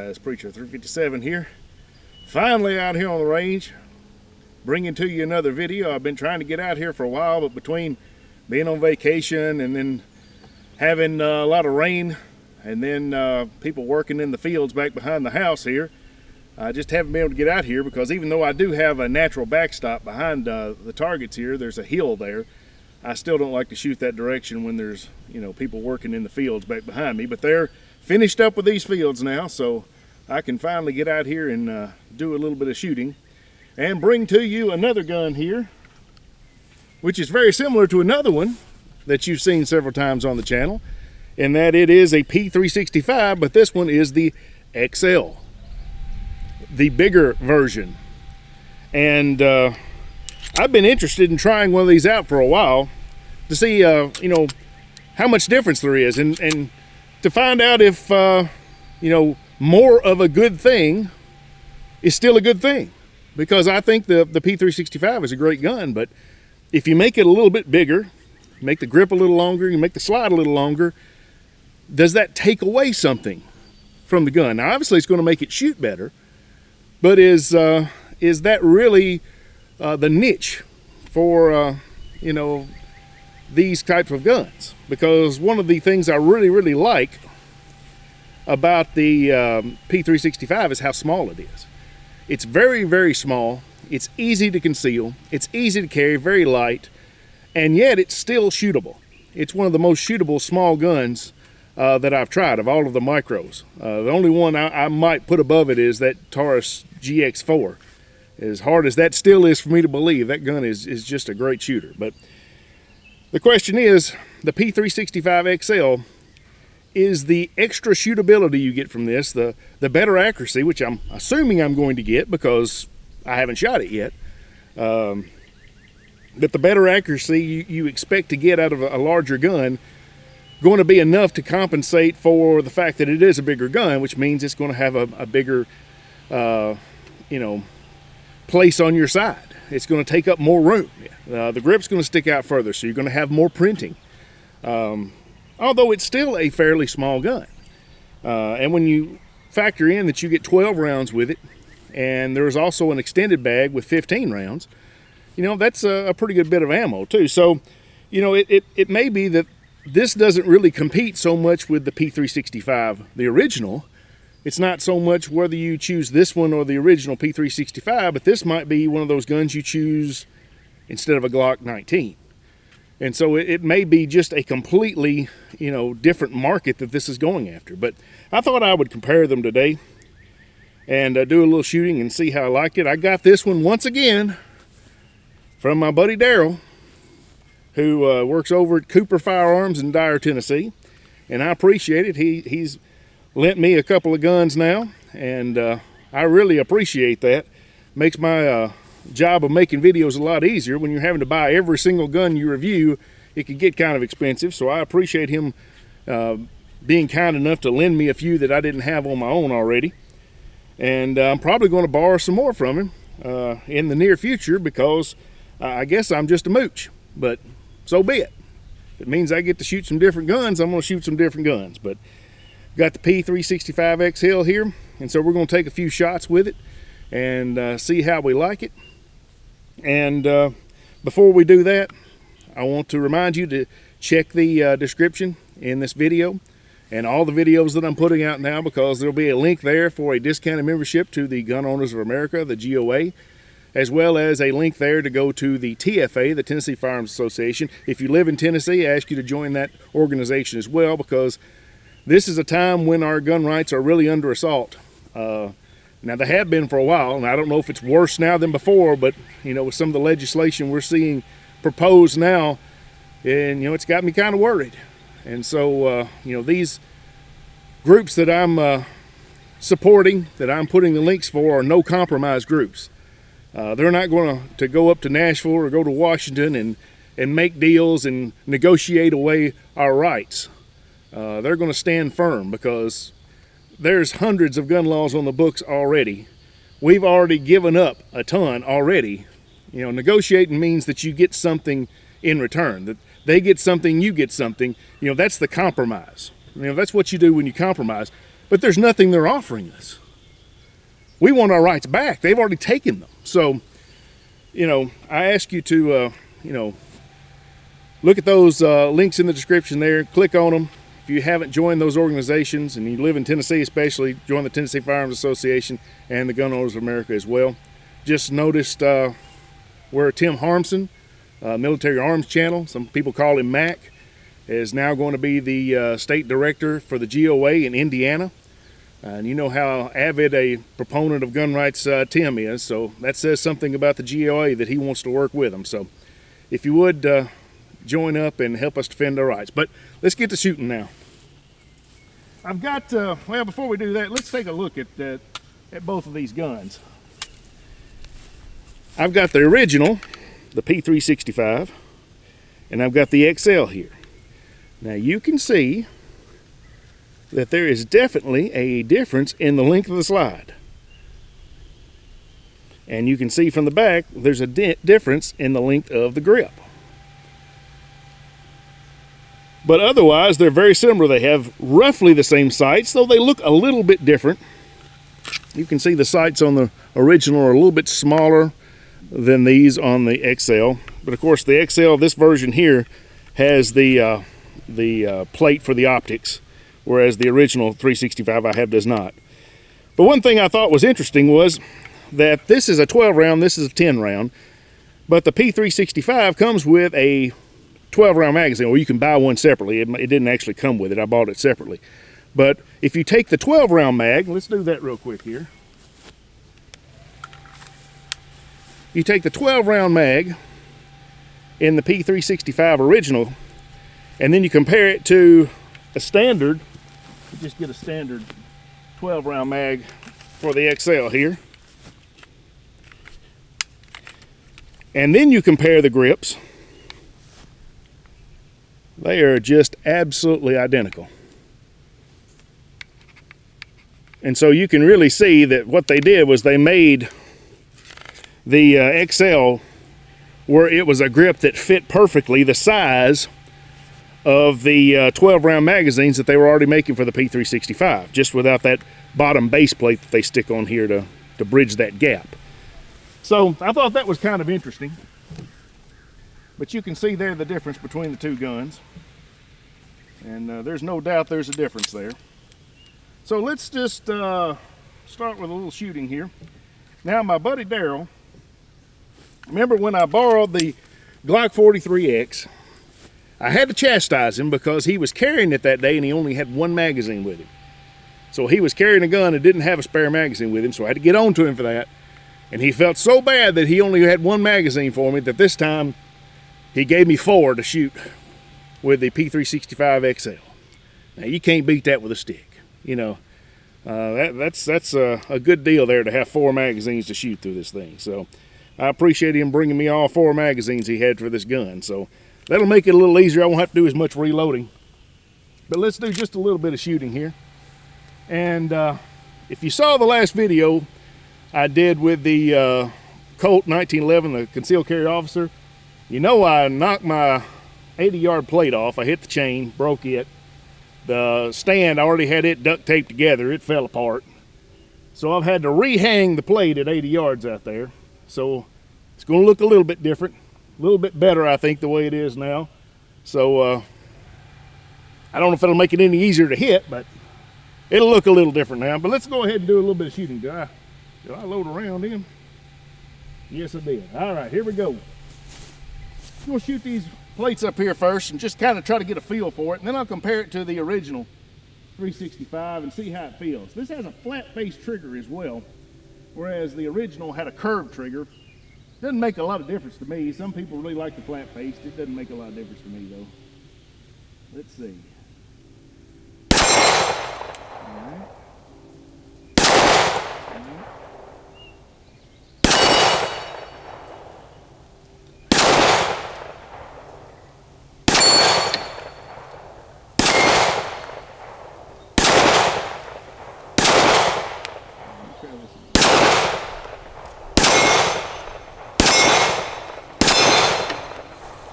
guys, Preacher 357 here. Finally out here on the range, bringing to you another video. I've been trying to get out here for a while, but between being on vacation and then having a lot of rain and then people working in the fields back behind the house here, I just haven't been able to get out here because even though I do have a natural backstop behind the targets here, there's a hill there. I still don't like to shoot that direction when there's, you know, people working in the fields back behind me, but they're finished up with these fields now, so I can finally get out here and do a little bit of shooting and bring to you another gun here, which is very similar to another one that you've seen several times on the channel, and that it is a P365, but this one is the XL, the bigger version. And I've been interested in trying one of these out for a while to see, you know, how much difference there is, and to find out if, you know, more of a good thing is still a good thing. Because I think the P365 is a great gun, but if you make it a little bit bigger, make the grip a little longer, you make the slide a little longer, does that take away something from the gun? Now, obviously, it's going to make it shoot better, but is that really the niche for, you know, these types of guns? Because one of the things I really like about the P365 is how small it is. It's very small, it's easy to conceal, it's easy to carry, very light, and yet it's still shootable. It's one of the most shootable small guns that I've tried of all of the micros. The only one I might put above it is that Taurus GX4. As hard as that still is for me to believe, that gun is just a great shooter. But the question is, the P365 XL, is the extra shootability you get from this, the better accuracy, which I'm assuming I'm going to get because I haven't shot it yet, but the better accuracy you expect to get out of a larger gun going to be enough to compensate for the fact that it is a bigger gun, which means it's going to have a bigger, you know, place on your side. It's going to take up more room. The grip's going to stick out further, so you're going to have more printing. Although it's still a fairly small gun. And when you factor in that you get 12 rounds with it, and there's also an extended bag with 15 rounds, you know, that's a pretty good bit of ammo too. So, you know, it may be that this doesn't really compete so much with the P365, the original. It's not so much whether you choose this one or the original P365, but this might be one of those guns you choose instead of a Glock 19. And so it may be just a completely, you know, different market that this is going after. But I thought I would compare them today and do a little shooting and see how I liked it. I got this one once again from my buddy Darrel, who works over at Cooper Firearms in Dyer, Tennessee. And I appreciate it. He's lent me a couple of guns now, and I really appreciate that. Makes my job of making videos a lot easier. When you're having to buy every single gun you review, it can get kind of expensive, so I appreciate him being kind enough to lend me a few that I didn't have on my own already. And I'm probably going to borrow some more from him in the near future, because I guess I'm just a mooch, but so be it. If it means I get to shoot some different guns, I'm going to shoot some different guns. But got the P365 XL here, and so we're going to take a few shots with it and see how we like it. And before we do that, I want to remind you to check the description in this video and all the videos that I'm putting out now, because there'll be a link there for a discounted membership to the Gun Owners of America, the GOA, as well as a link there to go to the TFA, the Tennessee Firearms Association. If you live in Tennessee, I ask you to join that organization as well, because this is a time when our gun rights are really under assault. Now, they have been for a while, and I don't know if it's worse now than before, but, you know, with some of the legislation we're seeing proposed now, and, you know, it's got me kind of worried. And so, you know, these groups that I'm supporting, that I'm putting the links for, are no compromise groups. They're not going to go up to Nashville or go to Washington and make deals and negotiate away our rights. They're going to stand firm, because there's hundreds of gun laws on the books already. We've already given up a ton already. You know, negotiating means that you get something in return, that they get something, you get something. You know, that's the compromise. You know, that's what you do when you compromise. but there's nothing they're offering us. We want our rights back. They've already taken them. So, you know, I ask you to, you know, look at those links in the description there. Click on them. If you haven't joined those organizations and you live in Tennessee especially, join the Tennessee Firearms Association and the Gun Owners of America as well. Just noticed where Tim Harmson, Military Arms Channel, some people call him Mac, is now going to be the state director for the GOA in Indiana. And you know how avid a proponent of gun rights Tim is, so that says something about the GOA that he wants to work with them. So if you would join up and help us defend our rights. But let's get to shooting now. I've got, well, before we do that, let's take a look at both of these guns. I've got the original, the P365, and I've got the XL here. Now you can see that there is definitely a difference in the length of the slide. And you can see from the back, there's a difference in the length of the grip. But otherwise, they're very similar. They have roughly the same sights, though they look a little bit different. You can see the sights on the original are a little bit smaller than these on the XL. But of course, the XL, this version here, has the plate for the optics, whereas the original 365 I have does not. But one thing I thought was interesting was that this is a 12 round, this is a 10 round, but the P365 comes with a 12 round magazine, or you can buy one separately. It didn't actually come with it, I bought it separately. But if you take the 12 round mag, let's do that real quick here. You take the 12 round mag in the P365 original, and then you compare it to a standard, you just get a standard 12 round mag for the XL here. And then you compare the grips. They are just absolutely identical. And so you can really see that what they did was they made the XL where it was a grip that fit perfectly the size of the 12 round magazines that they were already making for the P365, just without that bottom base plate that they stick on here to bridge that gap. So I thought that was kind of interesting. But you can see there the difference between the two guns. And there's no doubt there's a difference there. So let's just start with a little shooting here. Now my buddy Darrel, remember when I borrowed the Glock 43X, I had to chastise him because he was carrying it that day and he only had one magazine with him. So he was carrying a gun and didn't have a spare magazine with him, so I had to get on to him for that. And he felt so bad that he only had one magazine for me that this time he gave me 4 to shoot with the P365 XL. Now you can't beat that with a stick. You know, that's a good deal there to have 4 magazines to shoot through this thing. So I appreciate him bringing me all 4 magazines he had for this gun. So that'll make it a little easier. I won't have to do as much reloading. But let's do just a little bit of shooting here. And if you saw the last video I did with the Colt 1911, the concealed carry officer, you know I knocked my 80-yard plate off. I hit the chain, broke it. The stand, I already had it duct taped together. It fell apart. So I've had to rehang the plate at 80 yards out there. So it's going to look a little bit different, a little bit better, I think, the way it is now. So I don't know if it'll make it any easier to hit, but it'll look a little different now. But let's go ahead and do a little bit of shooting. Did I load around him? Yes, I did. All right, here we go. I'm going to shoot these plates up here first and just kind of try to get a feel for it, and then I'll compare it to the original 365 and see how it feels. This has a flat face trigger as well, whereas the original had a curved trigger. Doesn't make a lot of difference to me. Some people really like the flat face. It doesn't make a lot of difference to me though. Let's see. All right.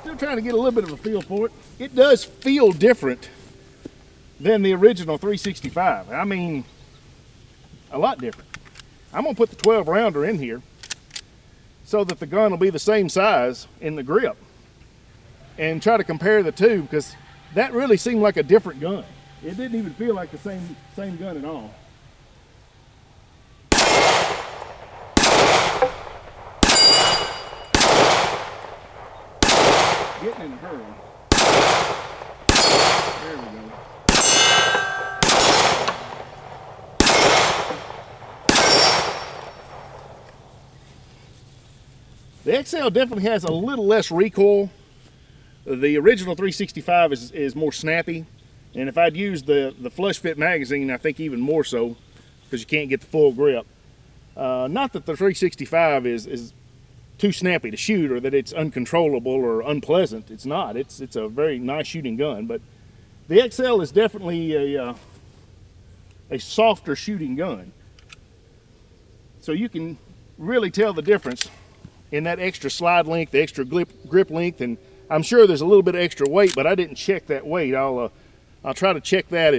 Still trying to get a little bit of a feel for it. It does feel different than the original 365. I mean, a lot different. I'm gonna put the 12 rounder in here so that the gun will be the same size in the grip, and try to compare the two, because that really seemed like a different gun. It didn't even feel like the same gun at all. Getting in a hurry. There we go. The XL definitely has a little less recoil. The original 365 is more snappy, and if I'd used the flush fit magazine, I think even more so, because you can't get the full grip. Not that the 365 is too snappy to shoot, or that it's uncontrollable or unpleasant. It's not. It's a very nice shooting gun, but the XL is definitely a softer shooting gun. So you can really tell the difference in that extra slide length, the extra grip length, and I'm sure there's a little bit of extra weight, but I didn't check that weight. I'll try to check that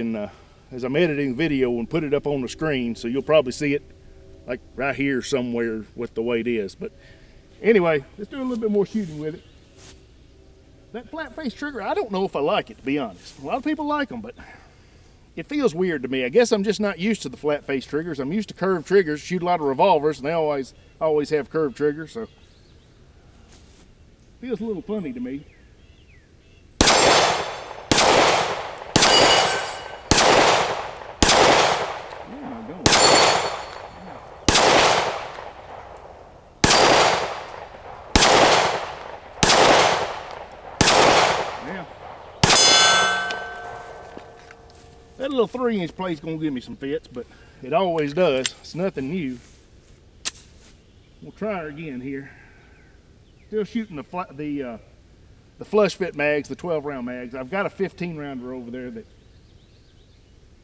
as I'm editing the video and put it up on the screen, so you'll probably see it like right here somewhere what the weight is. But anyway, let's do a little bit more shooting with it. That flat face trigger, I don't know if I like it, to be honest. A lot of people like them, but it feels weird to me. I guess I'm just not used to the flat face triggers. I'm used to curved triggers, shoot a lot of revolvers, and they always have curved triggers, so feels a little funny to me. Where am I going? Yeah. That little 3-inch plate's gonna give me some fits, but it always does. It's nothing new. We'll try her again here. Still shooting the flush fit mags, the 12 round mags. I've got a 15 rounder over there that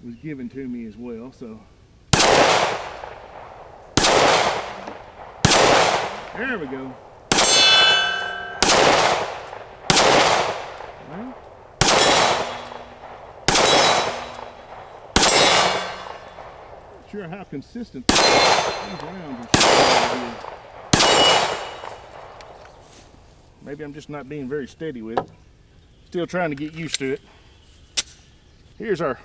was given to me as well, so. There we go. Well, not sure how consistent these rounds are here. Maybe I'm just not being very steady with it. Still trying to get used to it. Here's our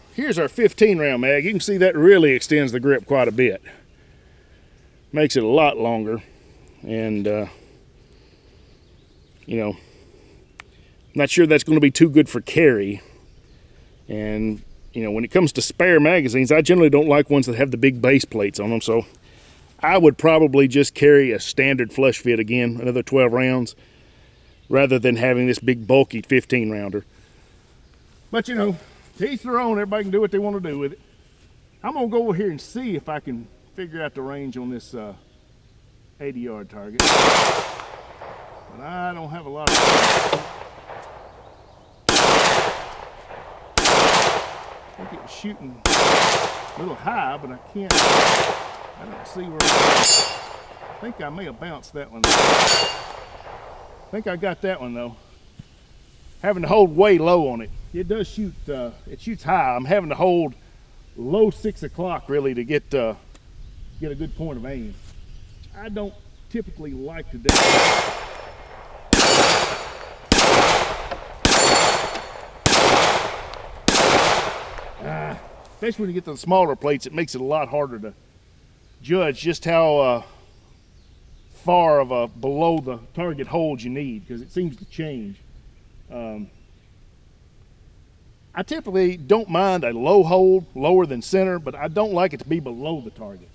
15 round mag. You can see that really extends the grip quite a bit. Makes it a lot longer. And you know, not sure that's going to be too good for carry. And you know, when it comes to spare magazines, I generally don't like ones that have the big base plates on them, so I would probably just carry a standard flush fit again, another 12 rounds, rather than having this big bulky 15 rounder. But you know, to each their own. Everybody can do what they want to do with it. I'm gonna go over here and see if I can figure out the range on this 80-yard target. But I don't have a lot of I think it was shooting a little high, but I don't see where I think I may have bounced that one. I think I got that one though. Having to hold way low on it. It does shoot, it shoots high. I'm having to hold low 6 o'clock really to get a good point of aim. I don't typically like to do that. Especially when you get to the smaller plates, it makes it a lot harder to judge just how far of a below the target hold you need, because it seems to change. I typically don't mind a low hold, lower than center, but I don't like it to be below the target,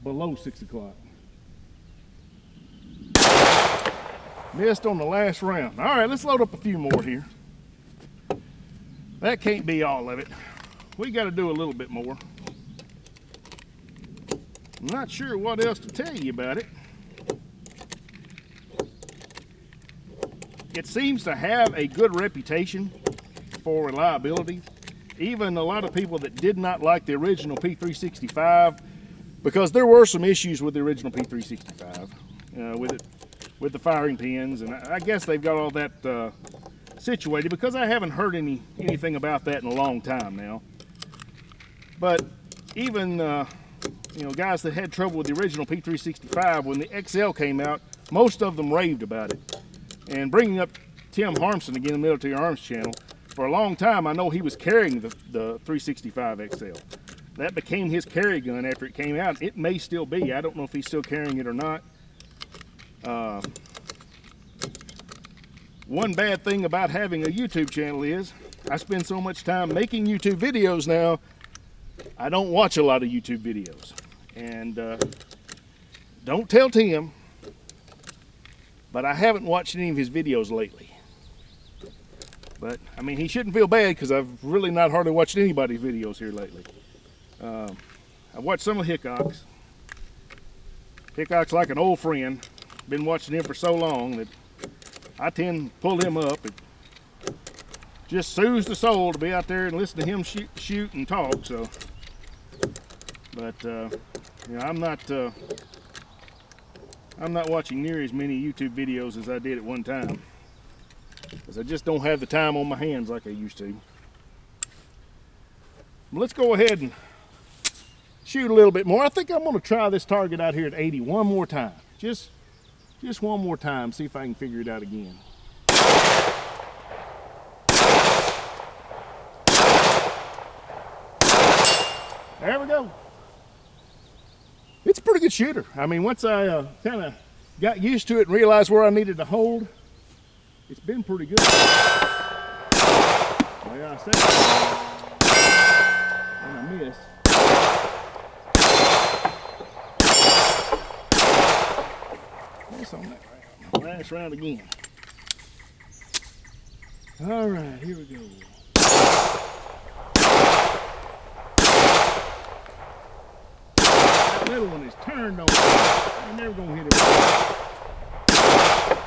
below 6 o'clock. Missed on the last round. All right, let's load up a few more here. That can't be all of it. We got to do a little bit more. I'm not sure what else to tell you about it. It seems to have a good reputation for reliability. Even a lot of people that did not like the original P365, because there were some issues with the original P365 with the firing pins, and I guess they've got all that situated, because I haven't heard anything about that in a long time now. But even you know, guys that had trouble with the original P365, when the XL came out, most of them raved about it. And bringing up Tim Harmson again, the Military Arms channel, for a long time I know he was carrying the 365 XL. That became his carry gun after it came out. It may still be. I don't know if he's still carrying it or not. One bad thing about having a YouTube channel is I spend so much time making YouTube videos now, I don't watch a lot of YouTube videos. And don't tell Tim, but I haven't watched any of his videos lately. But I mean, he shouldn't feel bad because I've really not hardly watched anybody's videos here lately. I've watched some of Hickok's. Hickok's like an old friend. Been watching him for so long that I tend to pull him up. It just soothes the soul to be out there and listen to him shoot and talk. So, but you know, I'm not watching near as many YouTube videos as I did at one time, because I just don't have the time on my hands like I used to. But let's go ahead and shoot a little bit more. I think I'm going to try this target out here at 80 one more time. Just one more time, see if I can figure it out again. There we go. It's a pretty good shooter. I mean, once I kind of got used to it and realized where I needed to hold, it's been pretty good. Like I said, and I missed. Miss on that round. Last round again. All right, here we go. Little one is turned on. I'm never gonna hit him.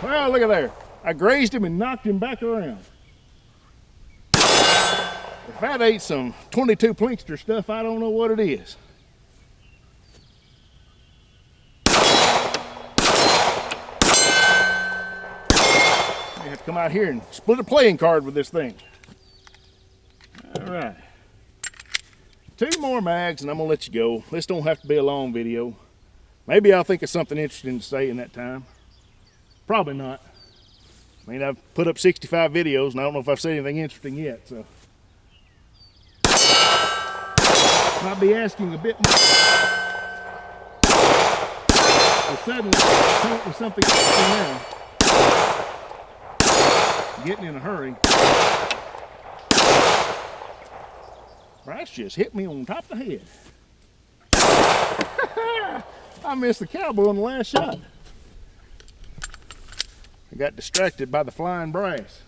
Well, look at there. I grazed him and knocked him back around. If that ain't some 22 Plinkster stuff, I don't know what it is. I have to come out here and split a playing card with this thing. All right. 2 more mags and I'm gonna let you go. This don't have to be a long video. Maybe I'll think of something interesting to say in that time. Probably not. I mean, I've put up 65 videos and I don't know if I've said anything interesting yet, so. Might be asking a bit more. But suddenly, come up with something now. Getting in a hurry. Bryce just hit me on top of the head. I missed the cowboy on the last shot. I got distracted by the flying brass.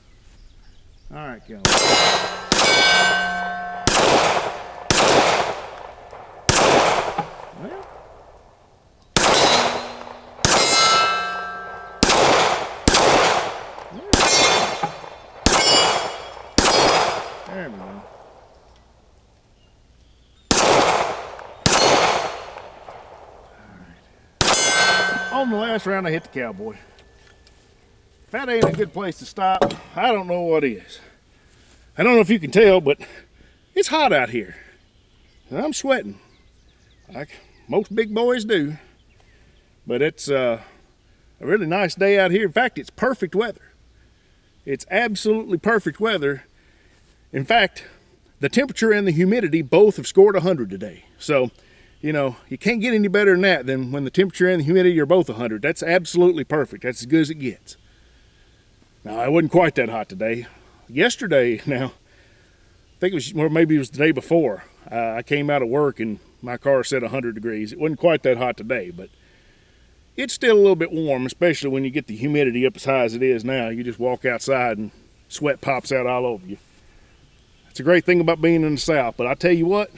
All right, cowboy. Well. There we go. On the last round, I hit the cowboy. If that ain't a good place to stop, I don't know what is. I don't know if you can tell, but it's hot out here. And I'm sweating, like most big boys do. But it's a really nice day out here. In fact, it's perfect weather. It's absolutely perfect weather. In fact, the temperature and the humidity both have scored 100 today. So, you know, you can't get any better than that than when the temperature and the humidity are both 100. That's absolutely perfect. That's as good as it gets. Now, it wasn't quite that hot today. Yesterday, now, I think it was, or maybe it was the day before, I came out of work and my car said 100 degrees. It wasn't quite that hot today, but it's still a little bit warm, especially when you get the humidity up as high as it is now. You just walk outside and sweat pops out all over you. It's a great thing about being in the South, but I tell you what,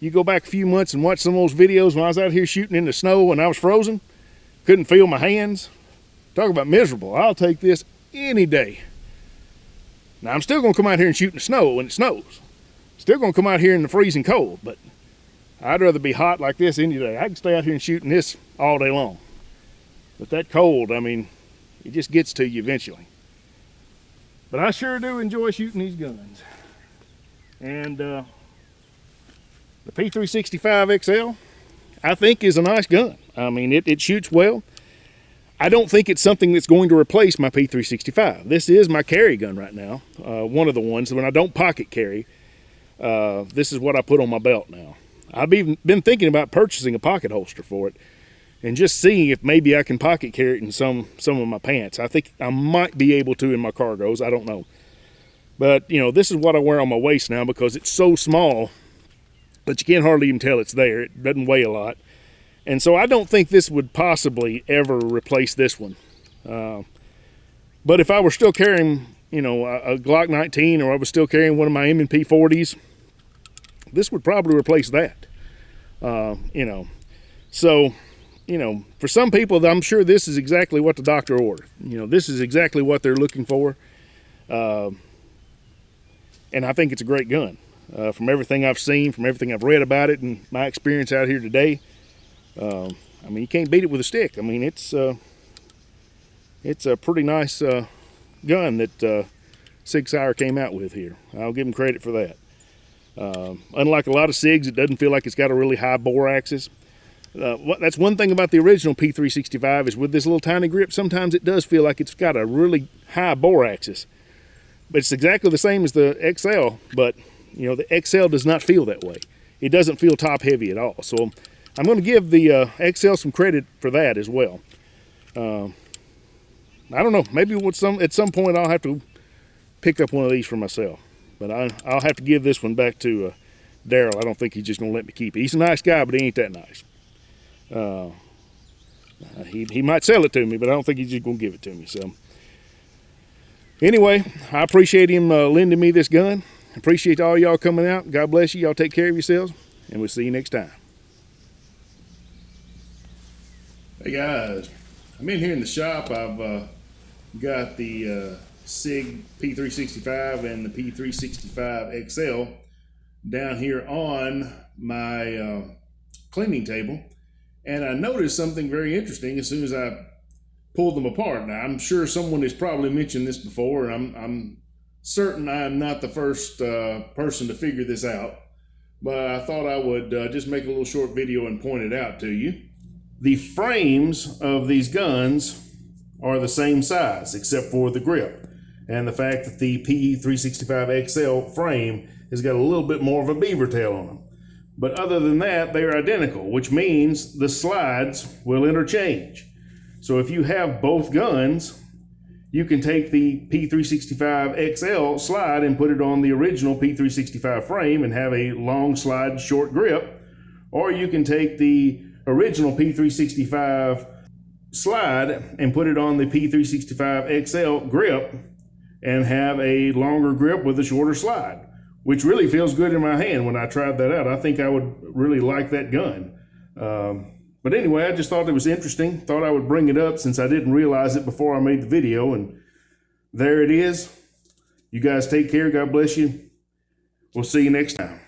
you go back a few months and watch some of those videos when I was out here shooting in the snow and I was frozen, couldn't feel my hands. Talk about miserable. I'll take this any day. Now, I'm still going to come out here and shoot in the snow when it snows. Still going to come out here in the freezing cold, but I'd rather be hot like this any day. I can stay out here and shoot in this all day long. But that cold, I mean, it just gets to you eventually. But I sure do enjoy shooting these guns. And The P365 XL, I think, is a nice gun. I mean, it shoots well. I don't think it's something that's going to replace my P365. This is my carry gun right now. One of the ones when I don't pocket carry. This is what I put on my belt now. I've even been thinking about purchasing a pocket holster for it and just seeing if maybe I can pocket carry it in some of my pants. I think I might be able to in my cargos. I don't know. But, you know, this is what I wear on my waist now because it's so small that you can't hardly even tell it's there. It doesn't weigh a lot. And so I don't think this would possibly ever replace this one. But if I were still carrying, you know, a Glock 19, or I was still carrying one of my M&P 40s, this would probably replace that. You know, so, you know, for some people, I'm sure this is exactly what the doctor ordered. You know, this is exactly what they're looking for. And I think it's a great gun. From everything I've seen, from everything I've read about it, and my experience out here today, I mean, you can't beat it with a stick. I mean, it's a pretty nice gun that Sig Sauer came out with here. I'll give him credit for that. Unlike a lot of SIGs, it doesn't feel like it's got a really high bore axis. That's one thing about the original P365 is with this little tiny grip, sometimes it does feel like it's got a really high bore axis. But it's exactly the same as the XL, but you know, the XL does not feel that way. It doesn't feel top heavy at all. So I'm going to give the XL some credit for that as well. I don't know, maybe at some point I'll have to pick up one of these for myself. But I'll have to give this one back to Darrel. I don't think he's just going to let me keep it. He's a nice guy, but he ain't that nice. He might sell it to me, but I don't think he's just going to give it to me. So anyway, I appreciate him lending me this gun. Appreciate all y'all coming out. God bless you. Y'all take care of yourselves, and we'll see you next time. Hey guys, I'm in here in the shop. I've got the Sig P365 and the P365 XL down here on my cleaning table, and I noticed something very interesting as soon as I pulled them apart. Now, I'm sure someone has probably mentioned this before, and I'm certain I'm not the first person to figure this out, but I thought I would just make a little short video and point it out to you. The frames of these guns are the same size except for the grip, and the fact that the P365 XL frame has got a little bit more of a beaver tail on them. But other than that, they're identical, which means the slides will interchange. So if you have both guns, you can take the P365 XL slide and put it on the original P365 frame and have a long slide, short grip. Or you can take the original P365 slide and put it on the P365 XL grip and have a longer grip with a shorter slide, which really feels good in my hand when I tried that out. I think I would really like that gun. But anyway, I just thought it was interesting. Thought I would bring it up since I didn't realize it before I made the video. And there it is. You guys take care. God bless you. We'll see you next time.